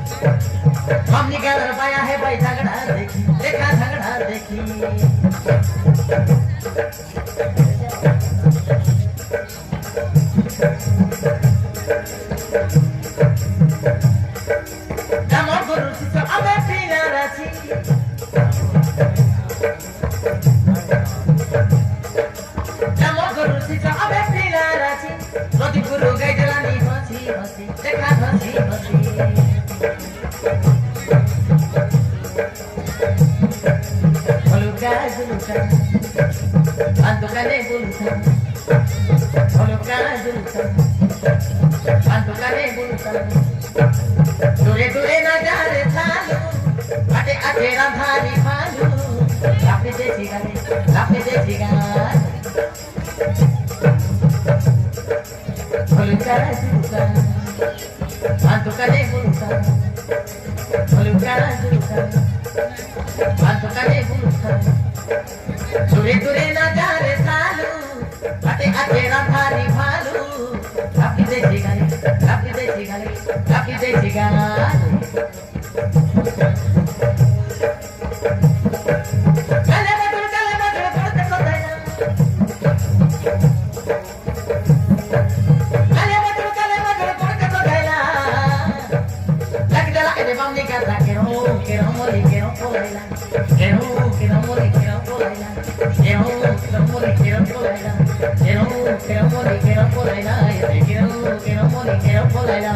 हमने क्या कर पाया है भाई झगड़ा देखी देखा झगड़ा देखी Damo guru sisa abe pina rasi Damo guru sisa abe pina rasi Roti guru gai jalani hasi hasi dekha hasi hasi Antukane bulutan, olokane bulutan, antukane bulutan. Dure dure na jare thalu, ate ate randhari phalu. Lapne desi gale, lapne desi gale. Olokane bulutan, antukane bulutan, olokane bulutan, antukane bulutan. Dure dure na jare thalu, ate ate randhari phalu. Lapne desi gale, lapne desi gale, lapne desi gale. Kale badur korte kodaina. Kale badur korte kodaina. Lagdala ede bamni kata kero mori kero polaila. Kero mori kero polaila. Kero mori kero polaila. Kero mori kero polaila. Kero mori kero polaila.